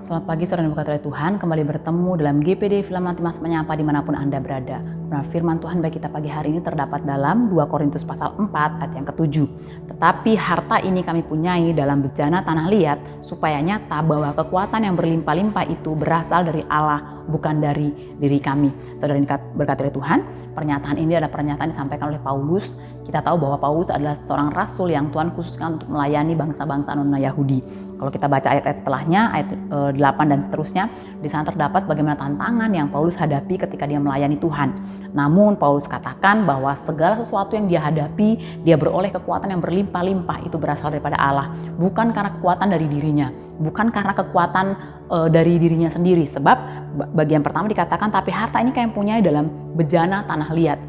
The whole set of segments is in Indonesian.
Selamat pagi saudara yang berkati Tuhan, kembali bertemu dalam GPD Film Nanti Mas Menyapa dimanapun Anda berada. Nah, firman Tuhan bagi kita pagi hari ini terdapat dalam 2 Korintus pasal 4 ayat yang ke-7. Tetapi harta ini kami punyai dalam bejana tanah liat, supaya nyata bahwa kekuatan yang berlimpah-limpah itu berasal dari Allah, bukan dari diri kami. Saudara yang berkati Tuhan, pernyataan ini adalah pernyataan disampaikan oleh Paulus. Kita tahu bahwa Paulus adalah seorang rasul yang Tuhan khususkan untuk melayani bangsa-bangsa non-Yahudi. Kalau kita baca ayat-ayat setelahnya, ayat 8 dan seterusnya, di sana terdapat bagaimana tantangan yang Paulus hadapi ketika dia melayani Tuhan. Namun Paulus katakan bahwa segala sesuatu yang dia hadapi, dia beroleh kekuatan yang berlimpah-limpah itu berasal daripada Allah, bukan karena kekuatan dari dirinya, bukan karena kekuatan dari dirinya sendiri. Sebab bagian pertama dikatakan, tapi harta ini kalian punyai dalam bejana tanah liat.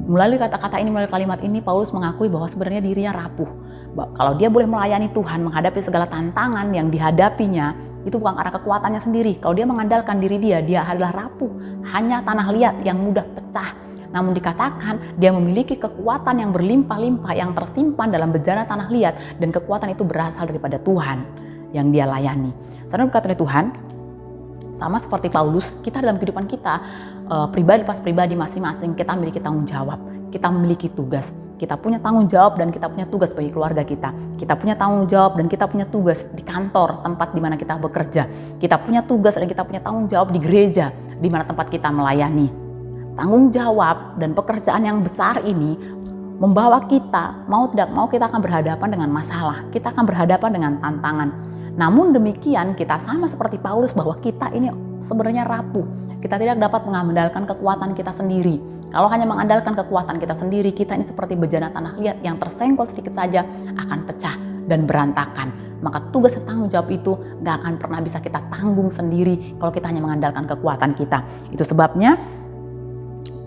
Melalui kata-kata ini, melalui kalimat ini, Paulus mengakui bahwa sebenarnya dirinya rapuh. Kalau dia boleh melayani Tuhan, menghadapi segala tantangan yang dihadapinya, itu bukan karena kekuatannya sendiri. Kalau dia mengandalkan diri dia adalah rapuh, hanya tanah liat yang mudah pecah. Namun dikatakan dia memiliki kekuatan yang berlimpah-limpah yang tersimpan dalam bejana tanah liat, dan kekuatan itu berasal daripada Tuhan yang dia layani. Saudara berkata Tuhan, sama seperti Paulus, kita dalam kehidupan kita pribadi pas pribadi masing-masing, kita memiliki tanggung jawab, kita memiliki tugas. Kita punya tanggung jawab dan kita punya tugas bagi keluarga kita. Kita punya tanggung jawab dan kita punya tugas di kantor, tempat di mana kita bekerja. Kita punya tugas dan kita punya tanggung jawab di gereja, di mana tempat kita melayani. Tanggung jawab dan pekerjaan yang besar ini membawa kita, mau tidak mau kita akan berhadapan dengan masalah. Kita akan berhadapan dengan tantangan. Namun demikian, kita sama seperti Paulus bahwa kita ini sebenarnya rapuh. Kita tidak dapat mengandalkan kekuatan kita sendiri. Kalau hanya mengandalkan kekuatan kita sendiri, kita ini seperti bejana tanah liat yang tersenggol sedikit saja akan pecah dan berantakan. Maka tugas dan tanggung jawab itu gak akan pernah bisa kita tanggung sendiri kalau kita hanya mengandalkan kekuatan kita. Itu sebabnya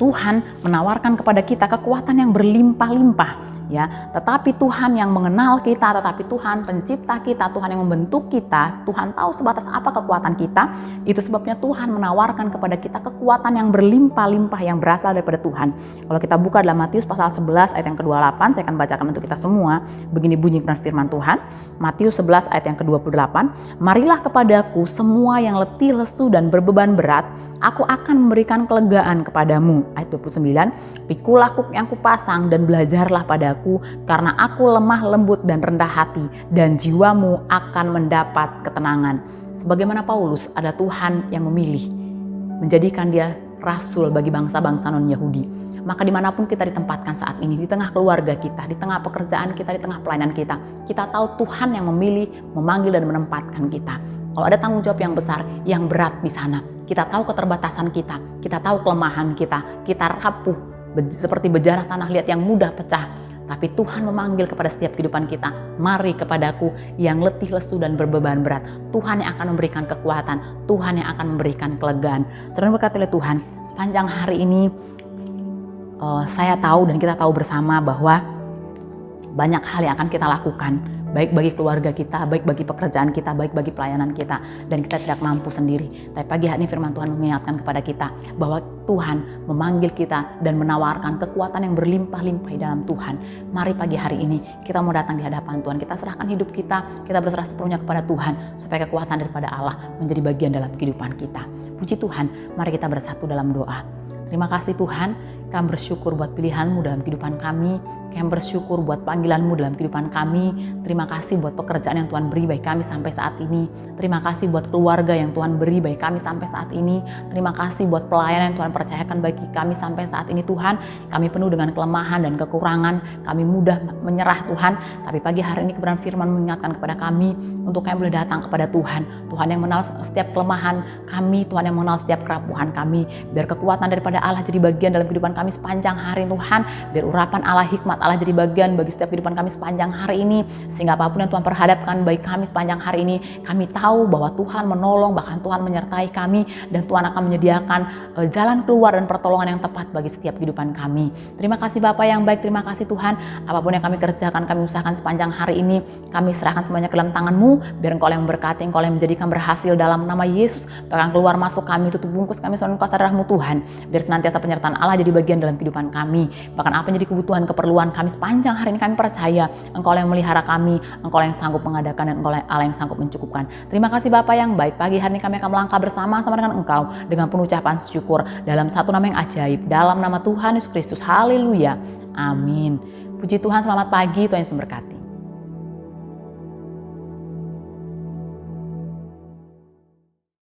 Tuhan menawarkan kepada kita kekuatan yang berlimpah-limpah. Ya, tetapi Tuhan yang mengenal kita, tetapi Tuhan pencipta kita, Tuhan yang membentuk kita, Tuhan tahu sebatas apa kekuatan kita. Itu sebabnya Tuhan menawarkan kepada kita kekuatan yang berlimpah-limpah yang berasal daripada Tuhan. Kalau kita buka dalam Matius pasal 11 ayat yang ke-28, saya akan bacakan untuk kita semua. Begini bunyi firman Tuhan, Matius 11 ayat yang ke-28, marilah kepadaku semua yang letih, lesu dan berbeban berat, aku akan memberikan kelegaan kepadamu. Ayat 29, pikulah yang kupasang dan belajarlah padaku, karena aku lemah lembut dan rendah hati, dan jiwamu akan mendapat ketenangan. Sebagaimana Paulus, ada Tuhan yang memilih menjadikan dia rasul bagi bangsa-bangsa non-Yahudi. Maka dimanapun kita ditempatkan saat ini, di tengah keluarga kita, di tengah pekerjaan kita, di tengah pelayanan kita, kita tahu Tuhan yang memilih, memanggil dan menempatkan kita. Kalau ada tanggung jawab yang besar, yang berat di sana, kita tahu keterbatasan kita tahu kelemahan kita rapuh seperti bejana tanah liat yang mudah pecah. Tapi Tuhan memanggil kepada setiap kehidupan kita, mari kepadaku yang letih, lesu dan berbeban berat. Tuhan yang akan memberikan kekuatan, Tuhan yang akan memberikan kelegaan. Saudara berkati oleh Tuhan, sepanjang hari ini saya tahu dan kita tahu bersama bahwa banyak hal yang akan kita lakukan, baik bagi keluarga kita, baik bagi pekerjaan kita, baik bagi pelayanan kita, dan kita tidak mampu sendiri. Tapi pagi hari ini firman Tuhan mengingatkan kepada kita bahwa Tuhan memanggil kita dan menawarkan kekuatan yang berlimpah-limpah di dalam Tuhan. Mari pagi hari ini kita mau datang di hadapan Tuhan, kita serahkan hidup kita berserah sepenuhnya kepada Tuhan, supaya kekuatan daripada Allah menjadi bagian dalam kehidupan kita. Puji Tuhan, mari kita bersatu dalam doa. Terima kasih Tuhan, kami bersyukur buat pilihan-Mu dalam kehidupan kami. Kami bersyukur buat panggilan-Mu dalam kehidupan kami. Terima kasih buat pekerjaan yang Tuhan beri bagi kami sampai saat ini. Terima kasih buat keluarga yang Tuhan beri bagi kami sampai saat ini. Terima kasih buat pelayanan yang Tuhan percayakan bagi kami sampai saat ini Tuhan. Kami penuh dengan kelemahan dan kekurangan. Kami mudah menyerah Tuhan. Tapi pagi hari ini kebenaran firman mengingatkan kepada kami untuk kami boleh datang kepada Tuhan. Tuhan yang mengenal setiap kelemahan kami. Tuhan yang mengenal setiap kerapuhan kami. Biar kekuatan daripada Allah jadi bagian dalam kehidupan kami sepanjang hari Tuhan. Biar urapan Allah, hikmat Allah jadi bagian bagi setiap kehidupan kami sepanjang hari ini. Sehingga apapun yang Tuhan perhadapkan bagi kami sepanjang hari ini, kami tahu bahwa Tuhan menolong, bahkan Tuhan menyertai kami, dan Tuhan akan menyediakan jalan keluar dan pertolongan yang tepat bagi setiap kehidupan kami. Terima kasih Bapa yang baik, terima kasih Tuhan. Apapun yang kami kerjakan, kami usahakan sepanjang hari ini, kami serahkan semuanya ke dalam tangan-Mu. Biar Engkau yang memberkati, Engkau yang menjadikan berhasil dalam nama Yesus. Bahkan keluar masuk kami, tutup bungkus kami selalu kuasa darah-Mu Tuhan. Biar senantiasa penyertaan Allah jadi bagian bagian dalam kehidupan kami. Bahkan apa yang jadi kebutuhan, keperluan kami sepanjang hari ini kami percaya Engkau yang melihara kami, Engkau yang sanggup mengadakan, dan Engkau Allah yang sanggup mencukupkan. Terima kasih Bapa yang baik, pagi hari ini kami akan melangkah bersama-sama dengan Engkau dengan penuh ucapan syukur dalam satu nama yang ajaib, dalam nama Tuhan Yesus Kristus. Haleluya. Amin. Puji Tuhan, selamat pagi, Tuhan Yesus memberkati.